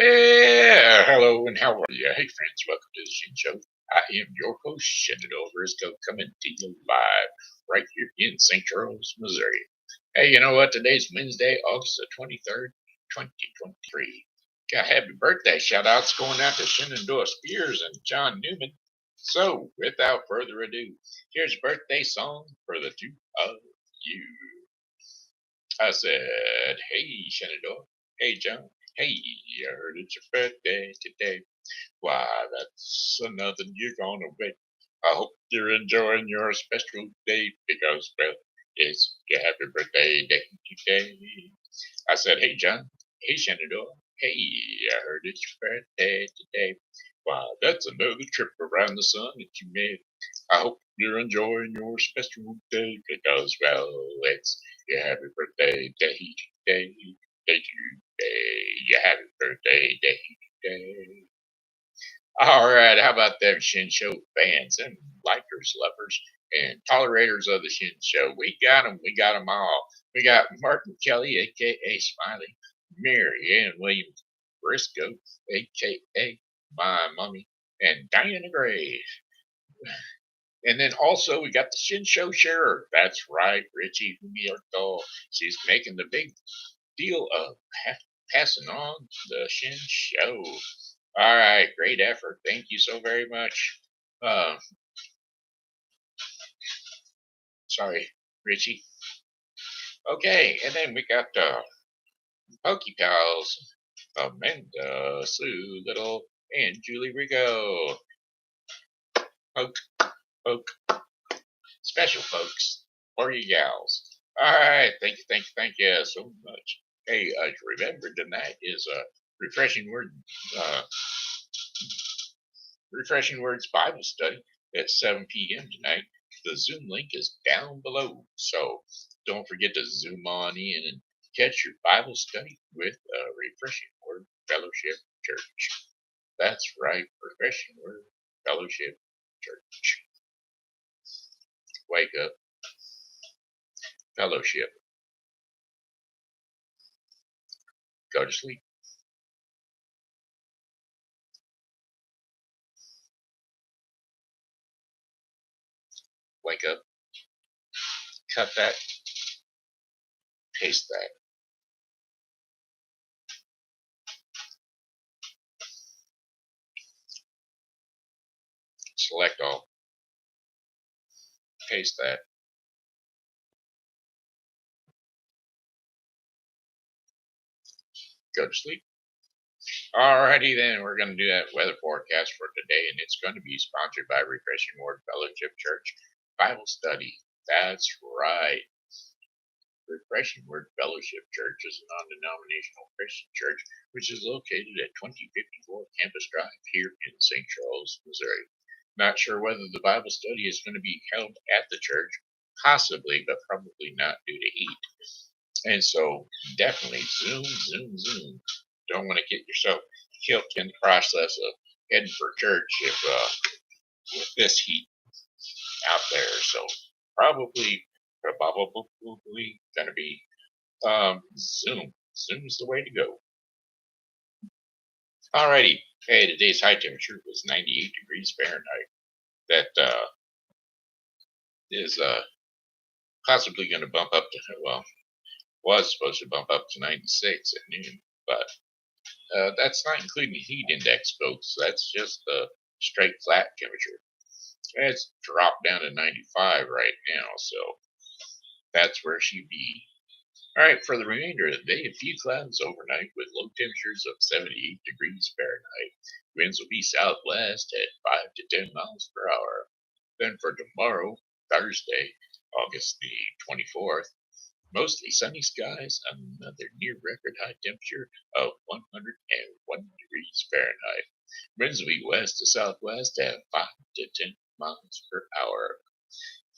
Well, hello and how are you? Hey, friends, welcome to the Shen Show. I am your host, Shenandoah Briscoe, coming to you live right here in St. Charles, Missouri. Hey, you know what? Today's Wednesday, August the 23rd, 2023. Got happy birthday shout outs going out to Shenandoah Spears and Jon Newman. So, without further ado, here's a birthday song for the two of you. I said, hey, Shenandoah. Hey, Jon. Hey, I heard it's your birthday today. Why, that's another year gone away. I hope you're enjoying your special day because, well, it's your happy birthday day today. I said, hey, Jon. Hey, Shenandoah. Hey, I heard it's your birthday today. Why, that's another trip around the sun that you made. I hope you're enjoying your special day because, well, it's your happy birthday day today. Your happy birthday day today. All right, how about them Shen Show fans and likers, lovers, and tolerators of the Shen Show? We got them. We got them all. We got Martin Kelly, a.k.a. Smiley, Mary Ann Williams Briscoe, a.k.a. my mommy, and Diana Gray. And then also we got the Shen Show sherer. That's right, Richie Humarito. She's making the big deal of passing on the Shen Show. All right, great effort. Thank you so very much. Uh, sorry, Richie. Okay, and then we got Pokey Pals, Amanda, Sue Little, and Julie Regot. Poke, poke, special folks for you gals. All right, thank you so much. Hey, remember tonight is a uh, refreshing words Bible study at 7 p.m. tonight. The Zoom link is down below, so don't forget to zoom on in and catch your Bible study with Refreshing Word Fellowship Church. That's right, Refreshing Word Fellowship Church. Wake up, fellowship, go to sleep. Wake up, cut that, paste that. Select all, paste that. Go to sleep. Alrighty then, we're going to do that weather forecast for today, and it's going to be sponsored by Refreshing Word Fellowship Church Bible Study. That's right. Refreshing Word Fellowship Church is a non-denominational Christian church which is located at 2054 Campus Drive here in St. Charles, Missouri. Not sure whether the Bible study is going to be held at the church, possibly, but probably not due to heat. And so definitely zoom. Don't want to get yourself killed in the process of heading for church if with this heat out there. So probably gonna be Zoom. Zoom's the way to go. Alrighty. Hey, today's high temperature was 98 degrees Fahrenheit. That is possibly going to bump up to, well, was supposed to bump up to 96 at noon, but that's not including the heat index, folks. That's just the straight flat temperature. It's dropped down to 95 right now, so that's where she'd be. All right, for the remainder of the day, a few clouds overnight with low temperatures of 78 degrees Fahrenheit. Winds will be southwest at 5 to 10 miles per hour. Then for tomorrow, Thursday, August the 24th, mostly sunny skies, another near record high temperature of 101 degrees Fahrenheit. Winds will be west to southwest at 5 to 10 miles per hour.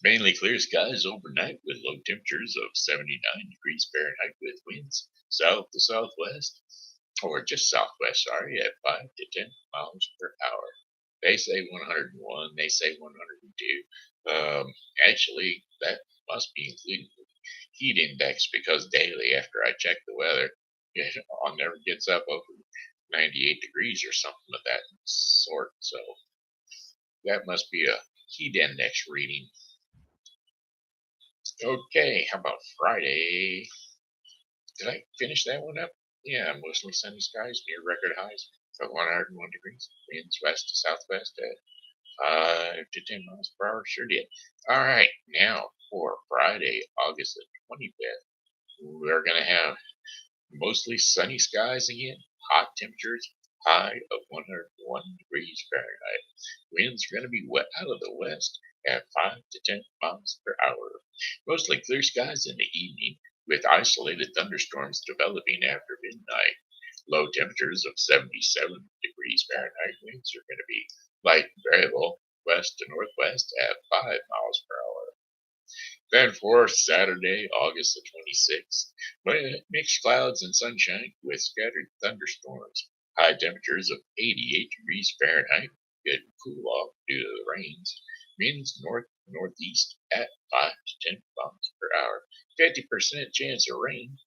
Mainly clear skies overnight with low temperatures of 79 degrees Fahrenheit with winds south to southwest, or just southwest, sorry, at 5 to 10 miles per hour. They say 101, they say 102. Actually, that must be including the heat index because daily after I check the weather, it never gets up over 98 degrees or something of that sort. So that must be a heat index reading. Okay, how about Friday? Did I finish that one up? Yeah, mostly sunny skies near record highs of 101 degrees. Winds west to southwest at 5 to 10 miles per hour. Sure did. All right, now for Friday, August the 25th, we're going to have mostly sunny skies again, hot temperatures, high of 101 degrees Fahrenheit. Winds are going to be wet out of the west at 5 to 10 miles per hour. Mostly clear skies in the evening, with isolated thunderstorms developing after midnight. Low temperatures of 77 degrees Fahrenheit. Winds are going to be light variable west to northwest at 5 miles per hour. Then for Saturday, August the 26th, mixed clouds and sunshine with scattered thunderstorms. High temperatures of 88 degrees Fahrenheit. Good cool off due to the rains. Winds northeast at 5 to 10 miles per hour. 50% chance of rain.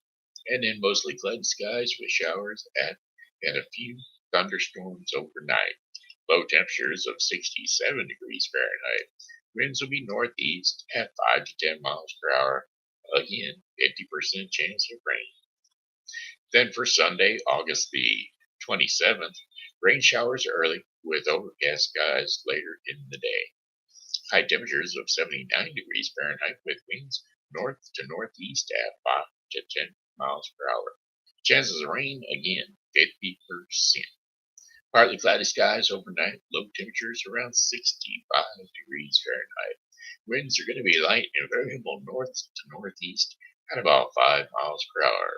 And then mostly cloud skies with showers at and a few thunderstorms overnight. Low temperatures of 67 degrees Fahrenheit. Winds will be northeast at 5 to 10 miles per hour. Again, 50% chance of rain. Then for Sunday, August the 27th, rain showers early with overcast skies later in the day. High temperatures of 79 degrees Fahrenheit with winds north to northeast at 5 to 10 miles per hour. Chances of rain, again, 50%. Partly cloudy skies overnight, low temperatures around 65 degrees Fahrenheit. Winds are going to be light and variable north to northeast at about 5 miles per hour.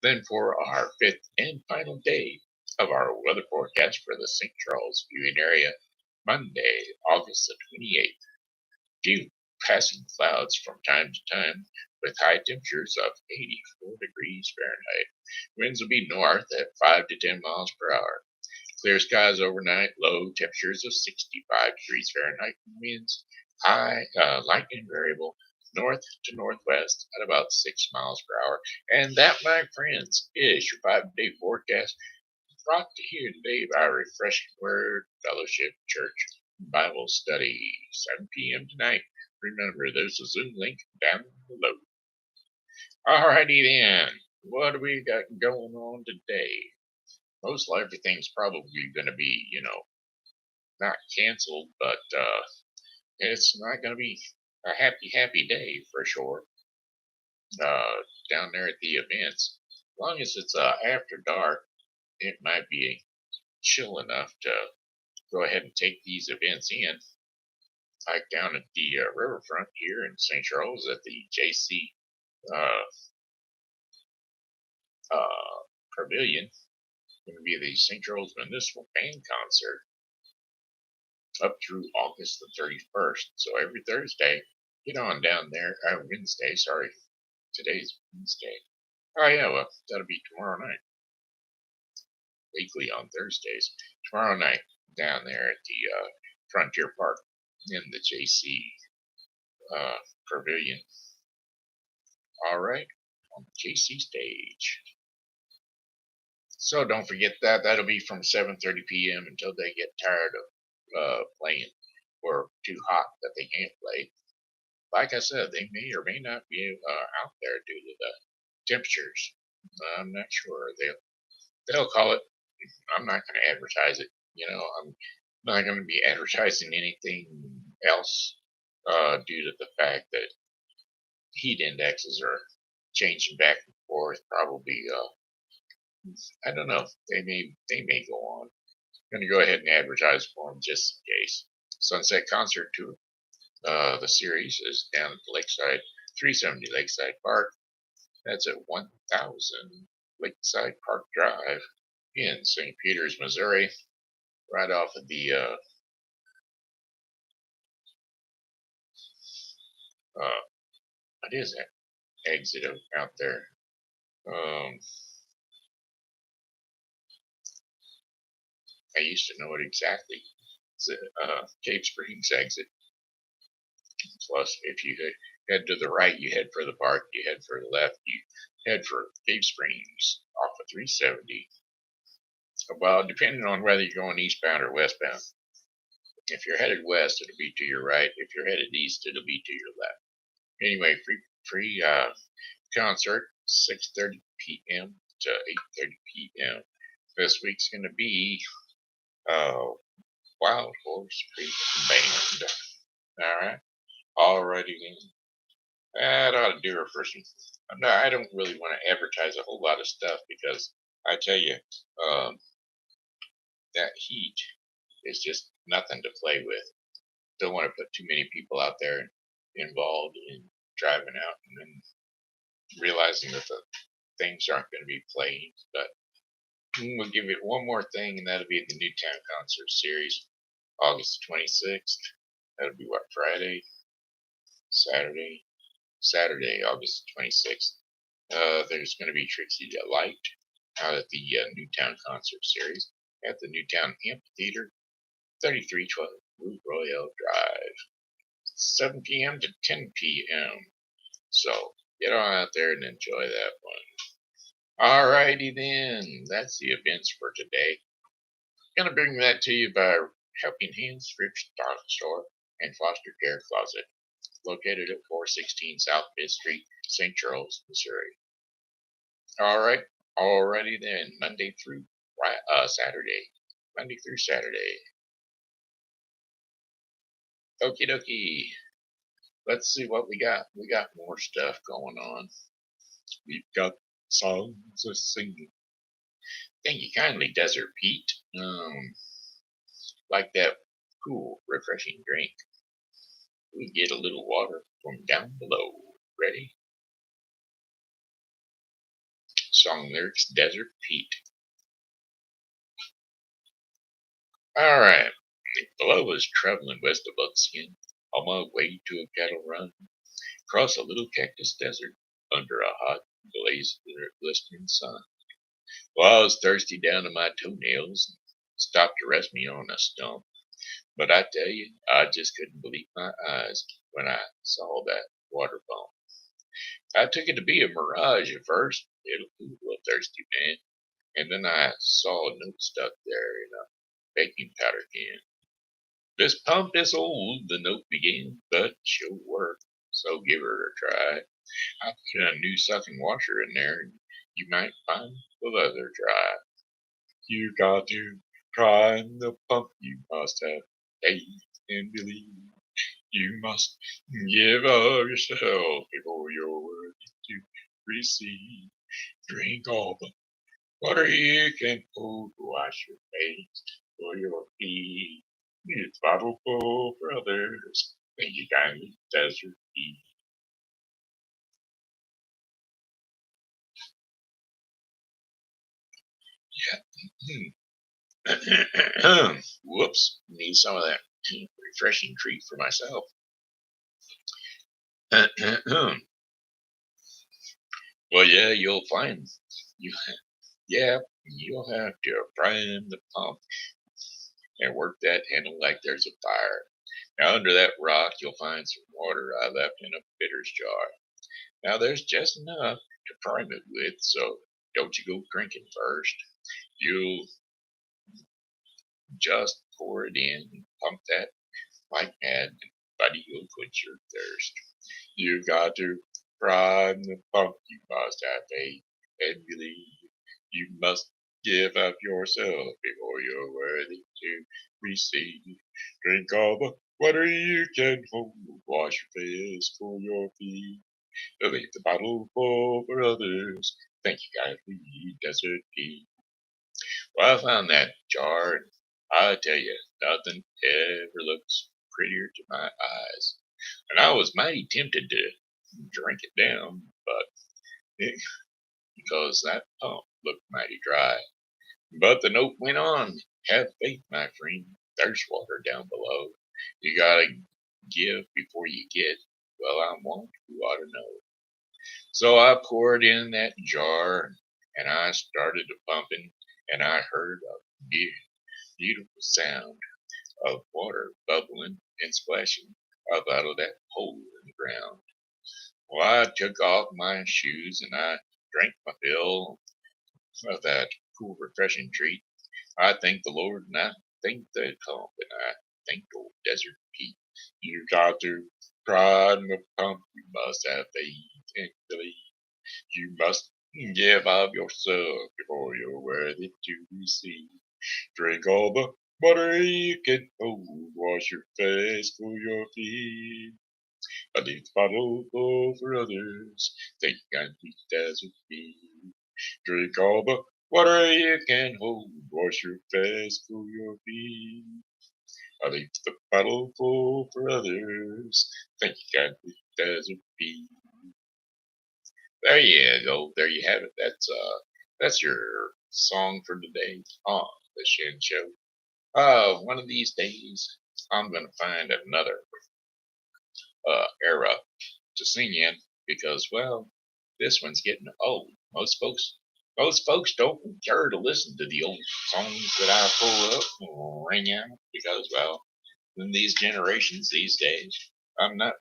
Then for our fifth and final day of our weather forecast for the St. Charles viewing area, Monday, August the 28th. Few passing clouds from time to time with high temperatures of 84 degrees Fahrenheit. Winds will be north at 5 to 10 miles per hour. Clear skies overnight, low temperatures of 65 degrees Fahrenheit. Winds high, light and variable north to northwest at about 6 miles per hour. And that, my friends, is your 5-day forecast brought to you today by Refreshing Word Fellowship Church Bible Study, 7 p.m. tonight. Remember, there's a Zoom link down below. Alrighty then, what do we got going on today? Most everything's probably going to be, not canceled, but it's not going to be a happy day for sure. Down there at the events, as long as it's after dark, it might be chill enough to go ahead and take these events in. Like down at the riverfront here in St. Charles at the JC uh, Pavilion, going to be the St. Charles Municipal Band Concert up through August the 31st. So every Thursday, get on down there. Wednesday, sorry. Today's Wednesday. Oh, yeah, well, that'll be tomorrow night. Weekly on Thursdays. Tomorrow night, down there at the Frontier Park in the JC Pavilion. All right, on the JC stage. So don't forget that. That'll be from 7:30 p.m. until they get tired of playing or too hot that they can't play. Like I said, they may or may not be out there due to the temperatures. I'm not sure. They'll call it. I'm not going to advertise it. I'm not going to be advertising anything else due to the fact that heat indexes are changing back and forth. Probably, I don't know. They may go on. I'm going to go ahead and advertise for them just in case. Sunset Concert Tour. The series is down at the Lakeside, 370 Lakeside Park. That's at 1000 Lakeside Park Drive in St. Peters, Missouri, right off of the what is that exit out there? I used to know it exactly. It's Cave Springs exit. Plus, if you head to the right, you head for the park. You head for the left, you head for Cave Springs off of 370. Well, depending on whether you're going eastbound or westbound. If you're headed west, it'll be to your right. If you're headed east, it'll be to your left. Anyway, free concert, 6:30 p.m. to 8:30 p.m. This week's going to be uh, Wild Horse Creek Band. All right, alrighty then. That ought to do it for some. No, I don't really want to advertise a whole lot of stuff because I tell you, um, that heat is just nothing to play with. Don't want to put too many people out there involved in driving out and then realizing that the things aren't going to be playing. But we'll give it one more thing, and that'll be the Newtown Concert Series, August 26th. That'll be what, Friday? Saturday, August 26th. There's going to be Trixie Delight out at the Newtown Concert Series at the Newtown Amphitheater, 3312 Route Royale Drive, 7 p.m. to 10 p.m. So get on out there and enjoy that one. Alrighty then, that's the events for today. Gonna bring that to you by Helping Hands Thrift Store and Foster Care Closet, located at 416 South Fifth Street, St. Charles, Missouri. Alright, alrighty then, Monday through Saturday. Monday through Saturday. Okie dokie. Let's see what we got. We got more stuff going on. We've got songs to sing. Thank you kindly, Desert Pete. Like that cool, refreshing drink. We get a little water from down below. Ready? Song lyrics, Desert Pete. Alright. Below was traveling west of Buckskin, on my way to a cattle run, across a little cactus desert, under a hot, glistening sun. Well, I was thirsty down to my toenails, stopped to rest me on a stump. But I tell you, I just couldn't believe my eyes when I saw that water bump. I took it to be a mirage at first. It'll fool a thirsty man. And then I saw a note stuck there in a baking powder can. This pump is old, the note began, but she'll work, so give her a try. I put a new sucking washer in there, and you might find the leather dry. You got to try the pump, you must have faith and believe. You must give of yourself before you're worthy to receive. Drink all the water you can hold to wash your face for your feet. It's bottle full for others. Thank you kindly, Desert Pete. Yeah. Whoops. Need some of that refreshing treat for myself. Well, yeah, you'll find you. Yeah, you'll have to prime the pump and work that handle like there's a fire. Now, under that rock, you'll find some water I left in a bitters jar. Now, there's just enough to prime it with, so don't you go drinking first. You'll just pour it in and pump that like mad, buddy, you'll quench your thirst. You got to prime the pump, you must have faith and believe. You must give up yourself before you're worthy to receive. Drink all the water you can hold, wash your face, cool your feet. Leave the bottle full for others. Thank you kindly, Desert Pete. Well, I found that jar, and I tell you, nothing ever looks prettier to my eyes. And I was mighty tempted to drink it down, but because that pump looked mighty dry. But the note went on. Have faith, my friend. There's water down below. You gotta give before you get. Well, I'm one who ought to know. So I poured in that jar and I started to pumping, and I heard a beautiful sound of water bubbling and splashing up out of that hole in the ground. Well, I took off my shoes and I drank my fill of that cool, refreshing treat. I thank the Lord, and I thank the pump, and I thank old Desert Pete. You got to pride in the pump, you must have faith and believe. You must give of yourself before you're worthy to receive. Drink all the water you can hold, wash your face, cool your feet. I leave the bottle full for others, think I'm weak as a bee. Drink all the water you can hold, wash your face, cool your feet. I leave the bottle full for others, think I'm weak as a bee. There you go. There you have it. That's your song for today on the Shen Show. One of these days, I'm gonna find another era to sing in because, well, this one's getting old. Most folks don't care to listen to the old songs that I pull up and ring out because, well, in these generations these days, I'm that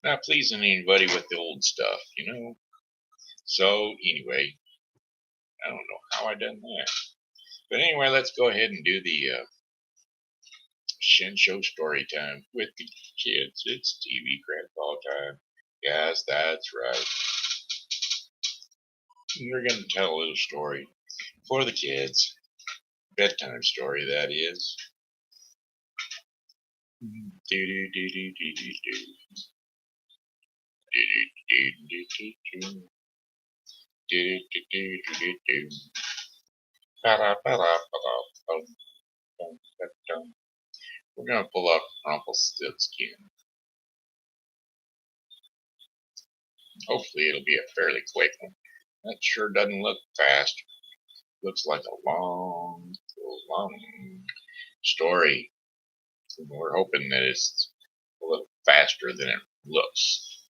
not pleasing anybody with the old stuff, you know. So anyway, I don't know how I done that, but anyway, let's go ahead and do the Shen Show story time with the kids. It's TV grandpa time. Yes, that's right. We're going to tell a little story for the kids. Bedtime story, that is. Do do do do do do do. Do do do do do. Do do do do do. We're going to pull up Rumpelstiltskin. Hopefully it'll be a fairly quick one. That sure doesn't look fast. Looks like a long story. And we're hoping that it's a little faster than it looks.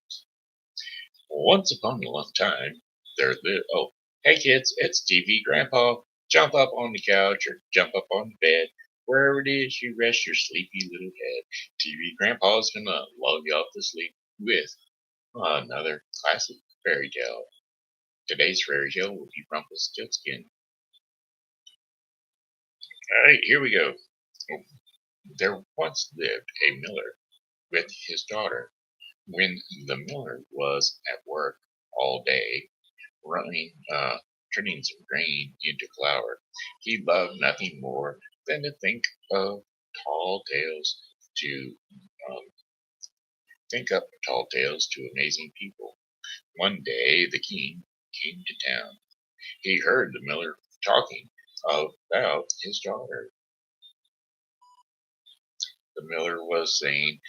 Once upon a long time, there lived. Oh, hey kids, it's TV Grandpa. Jump up on the couch or jump up on the bed. Wherever it is you rest your sleepy little head. TV Grandpa's gonna lull you off to sleep with another classic fairy tale. Today's fairy tale will be Rumpelstiltskin. Alright, here we go. There once lived a miller with his daughter. When the miller was at work all day, turning some grain into flour, he loved nothing more than to tall tales to um, think up tall tales to amazing people. One day the king came to town. He heard the miller talking about his daughter. The miller was saying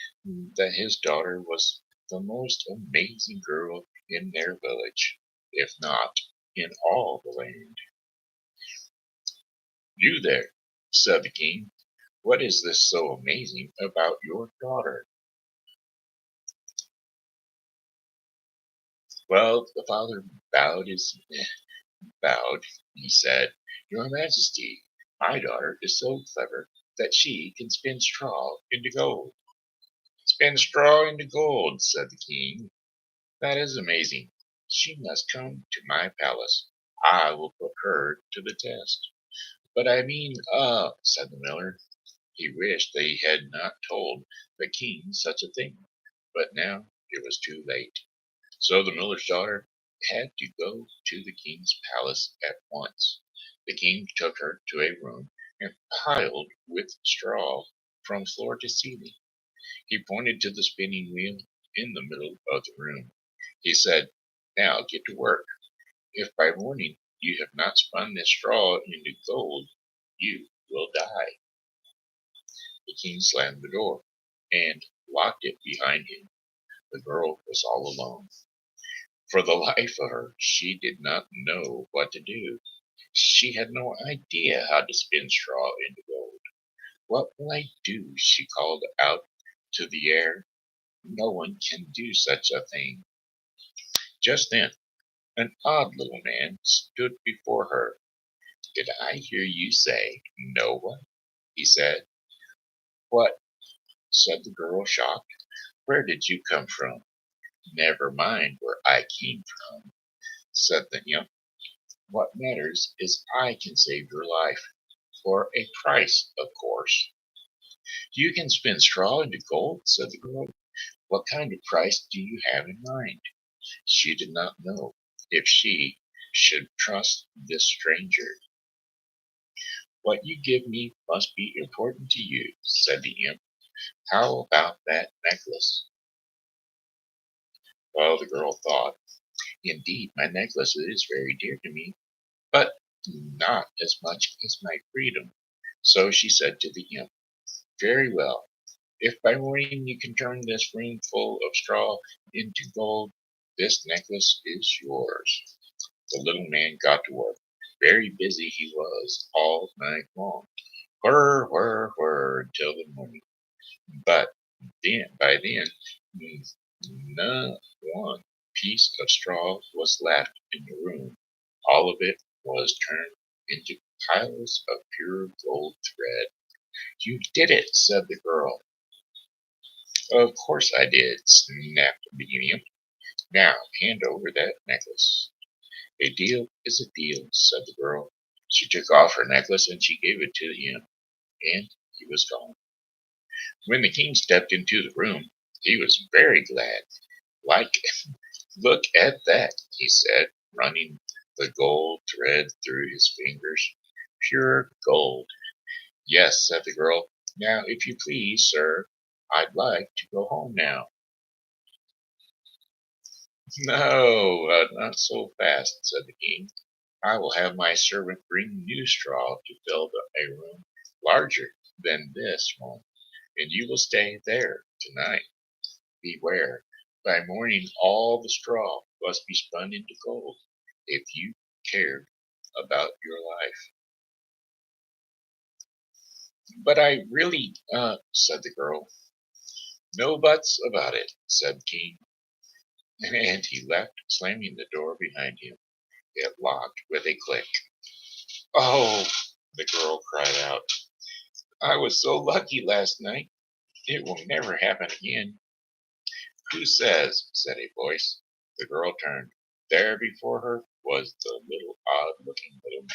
that his daughter was the most amazing girl in their village, if not in all the land. You there, said the king, what is this so amazing about your daughter? Well, the father bowed, he said, Your Majesty, my daughter is so clever that she can spin straw into gold. Spin straw into gold, said the king. That is amazing. She must come to my palace. I will put her to the test. But I mean, said the miller. He wished they had not told the king such a thing. But now it was too late. So the miller's daughter had to go to the king's palace at once. The king took her to a room and piled with straw from floor to ceiling. He pointed to the spinning wheel in the middle of the room. He said, Now get to work. If by morning you have not spun this straw into gold, you will die. The king slammed the door and locked it behind him. The girl was all alone. For the life of her, she did not know what to do. She had no idea how to spin straw into gold. What will I do? She called out to the air. No one can do such a thing. Just then, an odd little man stood before her. Did I hear you say no one? He said. What? Said the girl, shocked. Where did you come from? Never mind where I came from, said the imp. What matters is I can save your life, for a price, of course. You can spin straw into gold, said the girl. What kind of price do you have in mind? She did not know if she should trust this stranger. What you give me must be important to you, said the imp. How about that necklace? Well, the girl thought, indeed, my necklace is very dear to me, but not as much as my freedom. So she said to the imp, very well. If by morning you can turn this room full of straw into gold, this necklace is yours. The little man got to work. Very busy he was all night long. Whir, whir, whir, until the morning. But by then, not one piece of straw was left in the room. All of it was turned into piles of pure gold thread. You did it, said the girl. Of course I did, snapped the imp. Now hand over that necklace. A deal is a deal, said the girl. She took off her necklace and she gave it to the imp, and he was gone. When the king stepped into the room, he was very glad. Like, look at that, he said, running the gold thread through his fingers. Pure gold. Yes, said the girl. Now, if you please, sir, I'd like to go home now. No, not so fast, said the king. I will have my servant bring new straw to fill a room larger than this one, and you will stay there tonight. Beware, by morning all the straw must be spun into gold if you care about your life. But I really, said the girl. No buts about it, said the king, and he left, slamming the door behind him. It locked with a click. Oh, the girl cried out. I was so lucky last night. It will never happen again. Who says? Said a voice. The girl turned. There before her was the little odd-looking little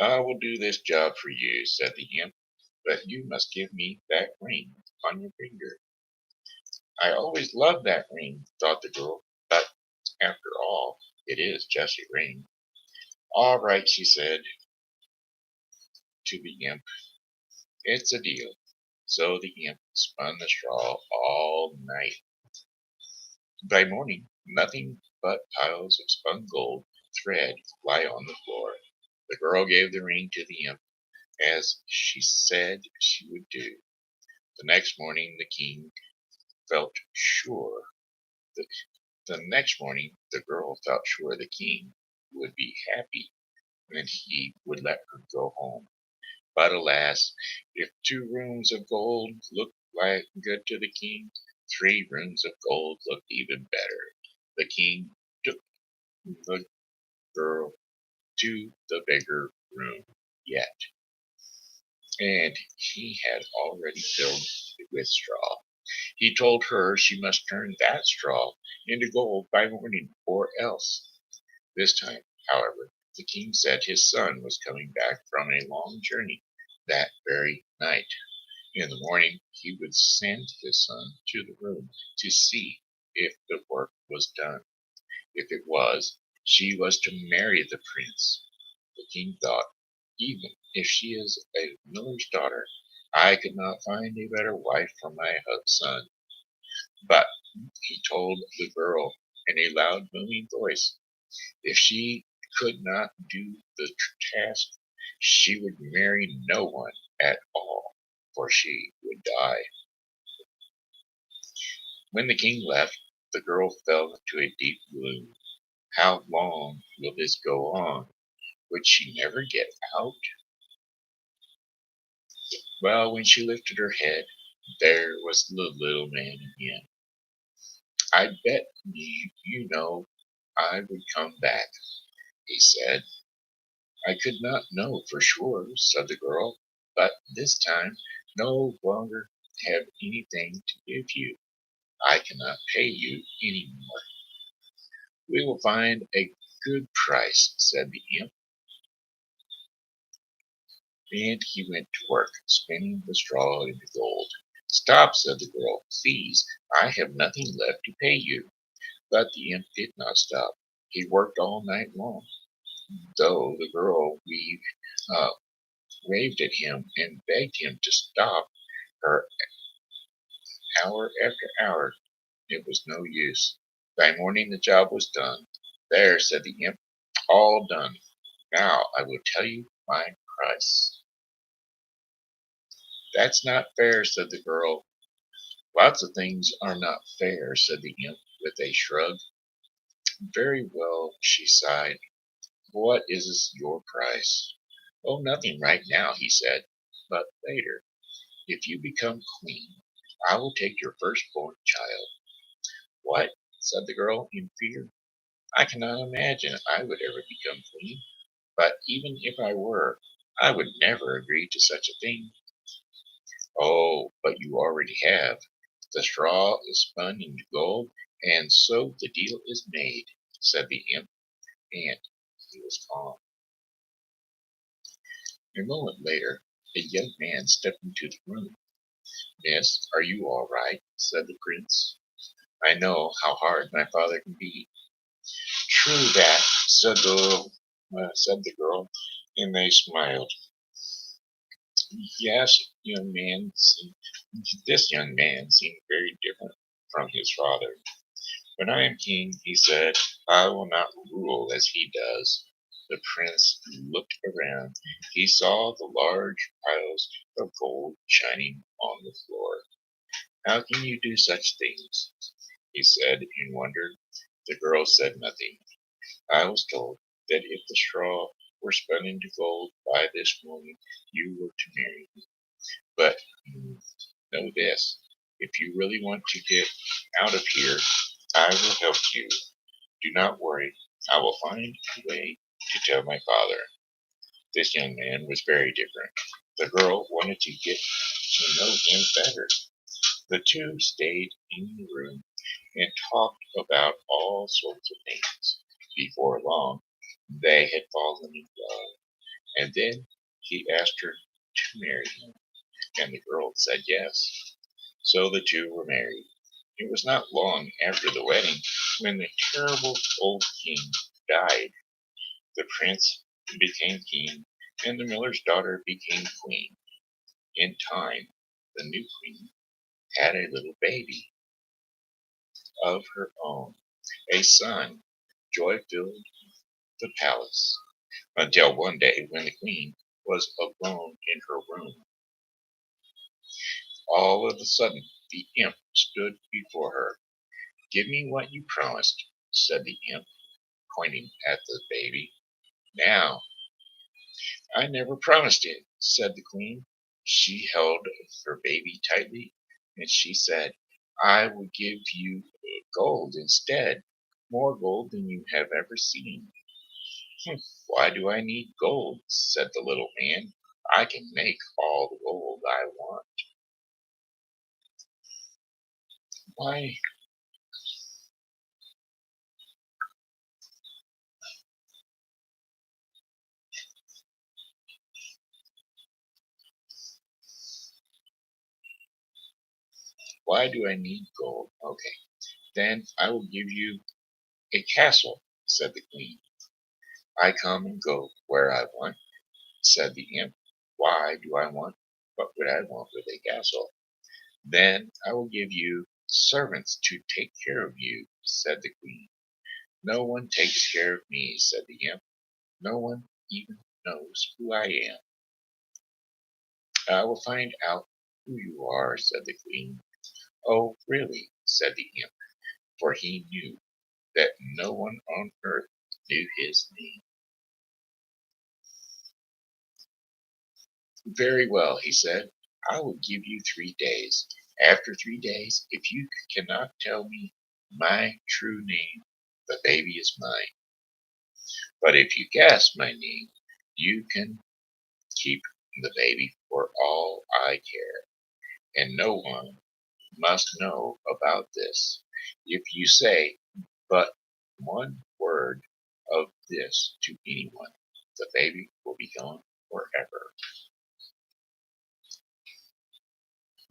man. I will do this job for you, said the imp, but you must give me that ring on your finger. I always loved that ring, thought the girl, but after all, it is just a ring. All right, she said to the imp. It's a deal. So the imp spun the straw all night. By morning, nothing but piles of spun gold thread lay on the floor. The girl gave the ring to the imp, as she said she would do. The next morning, the king felt sure. The, the next morning, the girl felt sure the king would be happy when he would let her go home. But alas, if 2 rooms of gold looked like good to the king, 3 rooms of gold looked even better. The king took the girl to the bigger room yet, and he had already filled it with straw. He told her she must turn that straw into gold by morning, or else. This time, however, the king said his son was coming back from a long journey that very night. In the morning, he would send his son to the room to see if the work was done. If it was, she was to marry the prince. The king thought, even if she is a miller's daughter, I could not find a better wife for my son. But he told the girl in a loud, booming voice, if she could not do the task, she would marry no one at all, for she would die. When the king left, the girl fell into a deep gloom. How long will this go on? Would she never get out? Well, when she lifted her head, there was the little man again. I bet you know I would come back, he said. I could not know for sure, said the girl, but this time no longer have anything to give you. I cannot pay you any more. We will find a Good price, said the imp, and he went to work, spinning the straw into gold. Stop, said the girl, please, I have nothing left to pay you. But the imp did not stop. He worked all night long, though the girl uh, waved at him and begged him to stop her hour after hour. It was no use. By morning the job was done. There, said the imp, all done. Now I will tell you my price. That's not fair, said the girl. Lots of things are not fair, said the imp with a shrug. Very well, she sighed. What is your price? Oh, nothing right now, he said, but later. If you become queen, I will take your firstborn child. What? Said the girl in fear. I cannot imagine I would ever become queen, but even if I were, I would never agree to such a thing. Oh, but you already have. The straw is spun into gold, and so the deal is made, said the imp, and he was calm. A moment later, a young man stepped into the room. Miss, are you all right? Said the prince. I know how hard my father can be. True that, said the girl, and they smiled. Yes, this young man seemed very different from his father. When I am king, he said, I will not rule as he does. The prince looked around. He saw the large piles of gold shining on the floor. How can you do such things? He said in wonder. The girl said nothing. I was told that if the straw were spun into gold by this morning, you were to marry me. But know this, if you really want to get out of here, I will help you. Do not worry. I will find a way to tell my father. This young man was very different. The girl wanted to get to know him better. The two stayed in the room and talked about all sorts of things. Before long, they had fallen in love, and then he asked her to marry him, and the girl said yes. So the two were married. It was not long after the wedding when the terrible old king died. The prince became king, and the miller's daughter became queen. In time, the new queen had a little baby of her own, a son. Joy filled the palace until one day when the queen was alone in her room. All of a sudden, the imp stood before her. Give me what you promised, said the imp, pointing at the baby. Now, I never promised it, said the queen. She held her baby tightly, and she said, I will give you gold instead, more gold than you have ever seen. Why do I need gold? Said the little man. I can make all the gold I want. Why why do I need gold? Okay. Then I will give you a castle, said the queen. I come and go where I want, said the imp. Why do I want what would I want with a castle? Then I will give you servants to take care of you, said the queen. No one takes care of me, said the imp. No one even knows who I am. I will find out who you are, said the queen. Oh, really, said the imp, for he knew that no one on earth knew his name. Very well, he said. I will give you 3 days. After 3 days, if you cannot tell me my true name, the baby is mine. But if you guess my name, you can keep the baby for all I care, and no one must know about this. If you say but one word of this to anyone. The baby will be gone forever.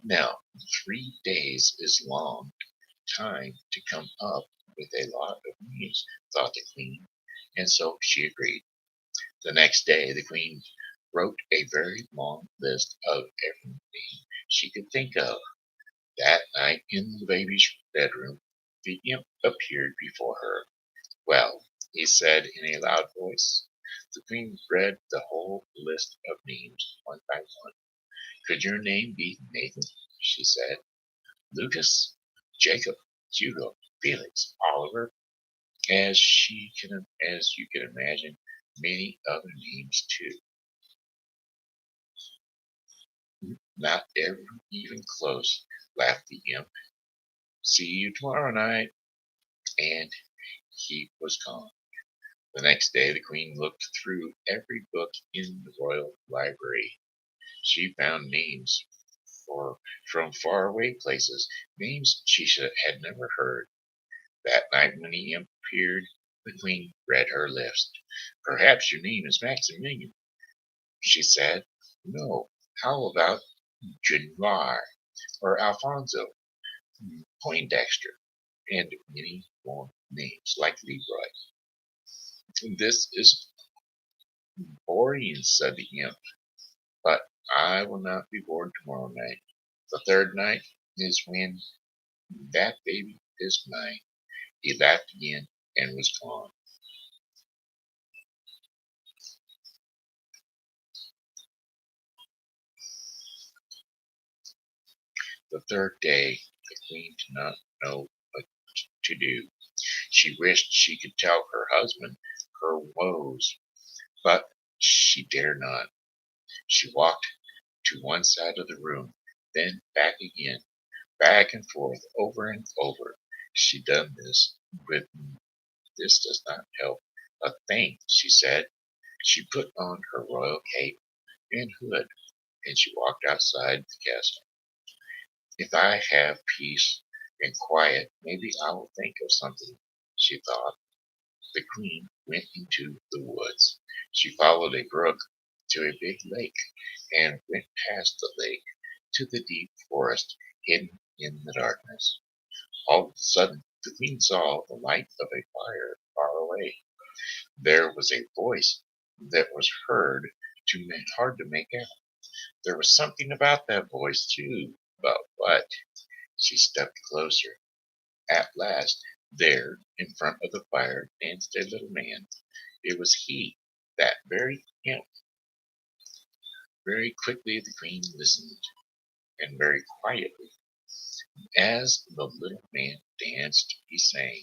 Now, 3 days is long time to come up with a lot of names, thought the queen, and so she agreed. The next day, the queen wrote a very long list of every name she could think of. That night, in the baby's bedroom, the imp appeared before her. Well, he said in a loud voice. The queen read the whole list of names one by one. Could your name be Nathan? She said. Lucas, Jacob, Hugo, Felix, Oliver, as you can imagine, many other names too. Not ever even close, laughed the imp. See you tomorrow night. And he was gone. The next day the queen looked through every book in the royal library. She found names for from faraway places, names she had never heard. That night when the imp appeared, the queen read her list. Perhaps your name is Maximilian, she said. No, how about Genoir or Alfonso, Poindexter, and many more names like Leroy. This is boring, said the imp, but I will not be bored tomorrow night. The third night is when that baby is mine. He laughed again and was gone. The third day, the queen did not know what to do. She wished she could tell her husband her woes, but she dare not. She walked to one side of the room, then back again, back and forth, over and over. She done this with me. This does not help a thing, she said. She put on her royal cape and hood, and she walked outside the castle. If I have peace and quiet, maybe I will think of something, she thought. The queen went into the woods. She followed a brook to a big lake and went past the lake to the deep forest hidden in the darkness. All of a sudden, the queen saw the light of a fire far away. There was a voice that was hard to make out. There was something about that voice too, but what? She stepped closer. At last, there, in front of the fire, danced a little man. It was he, that very imp. Very quickly the queen listened, and very quietly, as the little man danced, he sang,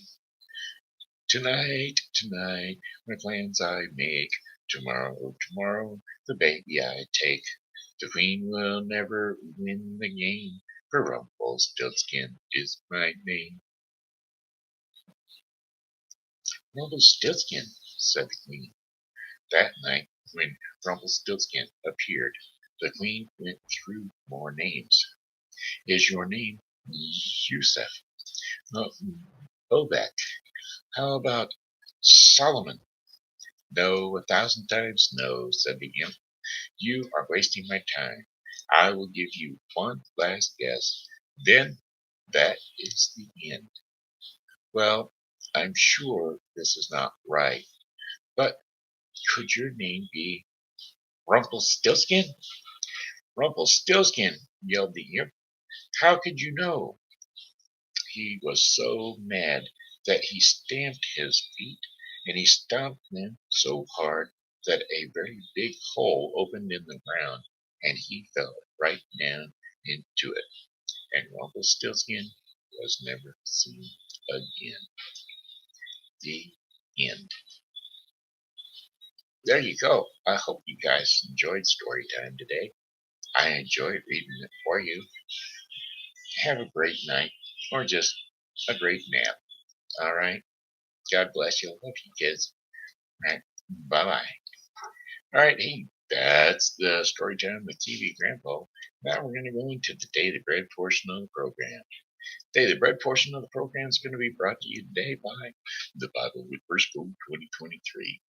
tonight, tonight, my plans I make. Tomorrow, tomorrow, the baby I take. The queen will never win the game, for Rumpelstiltskin is my name. Rumpelstiltskin, said the queen. That night, when Rumpelstiltskin appeared, the queen went through more names. Is your name Yusuf? No, Obek. How about Solomon? No, 1,000 times no, said the imp. You are wasting my time. I will give you one last guess. Then that is the end. Well, I'm sure this is not right, but could your name be Rumpelstiltskin? Rumpelstiltskin, yelled the imp. How could you know? He was so mad that he stamped his feet, and he stomped them so hard that a very big hole opened in the ground, and he fell right down into it. And Rumpelstiltskin was never seen again. The end. There you go. I hope you guys enjoyed story time today. I enjoyed reading it for you. Have a great night, or just a great nap. All right. God bless you. Love you, kids. All right. Bye bye. All right. Hey, that's the story time with TV Grandpa. Now we're going to go into the Daily Bread portion of the program. Daily Bread portion of the program is going to be brought to you today by the Bible with Briscoe 2023.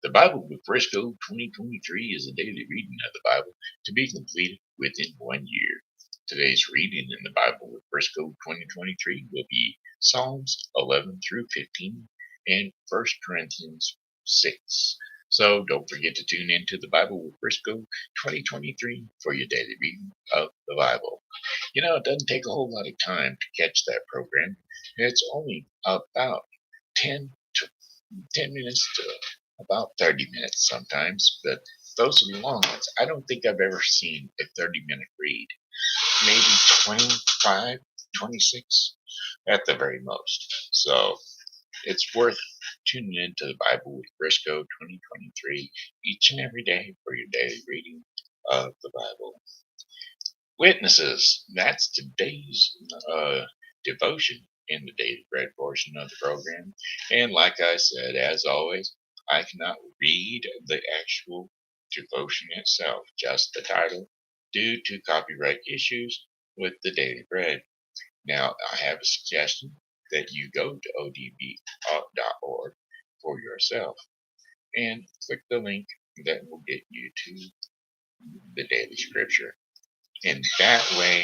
The Bible with Briscoe 2023 is a daily reading of the Bible to be completed within 1 year. Today's reading in the Bible with Briscoe 2023 will be Psalms 11 through 15 and 1 Corinthians 6. So don't forget to tune in to the Bible with Briscoe 2023 for your daily reading of the Bible. You know, it doesn't take a whole lot of time to catch that program. It's only about 10 to 10 minutes to about 30 minutes sometimes, but those are the long ones. I don't think I've ever seen a 30-minute read. Maybe 25, 26 at the very most. So it's worth tuning into the Bible with Briscoe 2023 each and every day for your daily reading of the Bible. Witnesses, that's today's devotion in the Daily Bread portion of the program. And like I said, as always, I cannot read the actual devotion itself, just the title, due to copyright issues with the Daily Bread. Now, I have a suggestion that you go to odb.org for yourself and click the link that will get you to the daily scripture. And that way,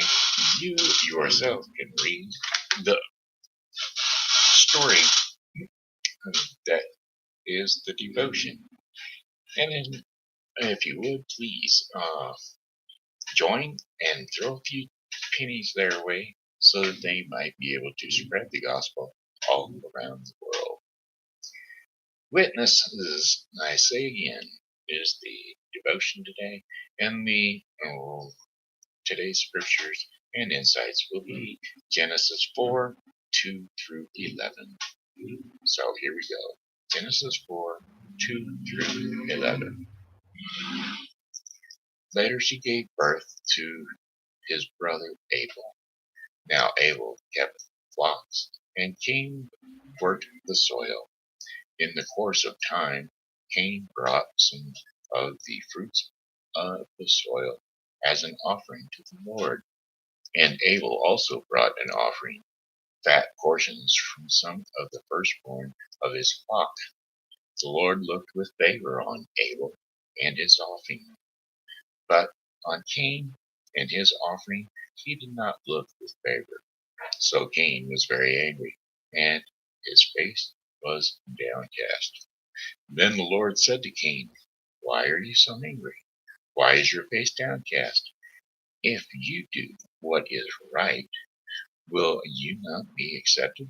you yourself can read the story that is the devotion. And then, if you would, please join and throw a few pennies their way so that they might be able to spread the gospel all around the world. Witnesses, I say again, is the devotion today, and the today's scriptures and insights will be Genesis 4, 2 through 11. So here we go. Genesis 4, 2 through 11. Later she gave birth to his brother Abel. Now Abel kept flocks, and Cain worked the soil. In the course of time, Cain brought some of the fruits of the soil as an offering to the Lord. And Abel also brought an offering, fat portions from some of the firstborn of his flock. The Lord looked with favor on Abel and his offering, but on Cain and his offering he did not look with favor. So Cain was very angry, and his face was downcast. Then the Lord said to Cain, "Why are you so angry? Why is your face downcast? If you do what is right, will you not be accepted?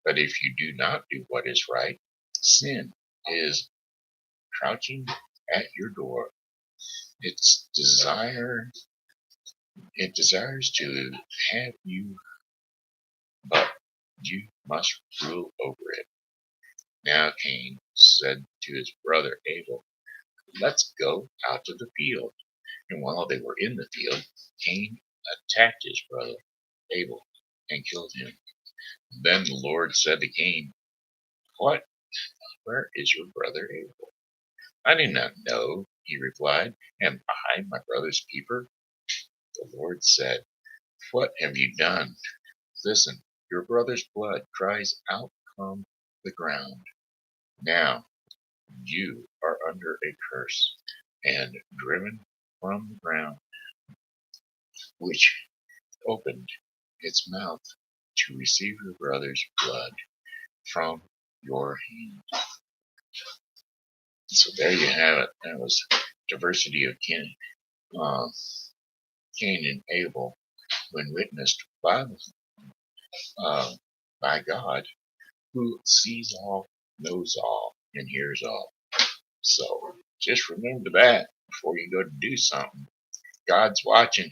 But if you do not do what is right, sin is crouching at your door. Its desire, it desires to have you, but you must rule over it." Now Cain said to his brother Abel, "Let's go out to the field." And while they were in the field, Cain attacked his brother Abel and killed him. Then the Lord said to Cain, "What? Where is your brother Abel?" "I do not know," he replied. "Am I my brother's keeper?" The Lord said, "What have you done? Listen, your brother's blood cries out from the ground. Now you are under a curse and driven from the ground, which opened its mouth to receive your brother's blood from your hand." So there you have it. That was diversity of uh, Cain and Abel when witnessed uh, by God, who sees all, knows all, and hears all. So just remember that before you go to do something. God's watching.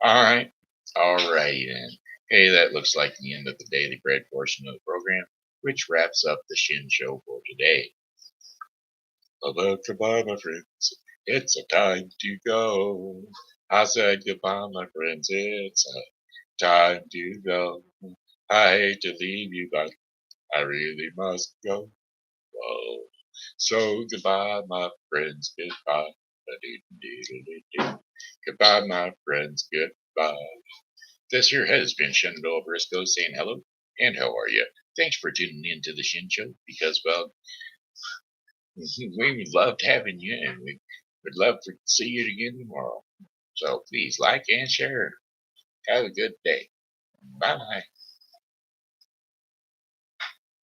All right. All righty then. Hey, that looks like the end of the Daily Bread portion of the program, which wraps up the Shen Show for today. Well, goodbye, my friends. It's a time to go. I said goodbye, my friends. It's a time to go. I hate to leave you, but I really must go. Whoa. So goodbye, my friends. Goodbye. Goodbye, my friends. Goodbye. This here has been Shenandoah Briscoe saying hello and how are you? Thanks for tuning in to the Shen Show because, well, we loved having you and we would love to see you again tomorrow. So please like and share. Have a good day. Bye bye.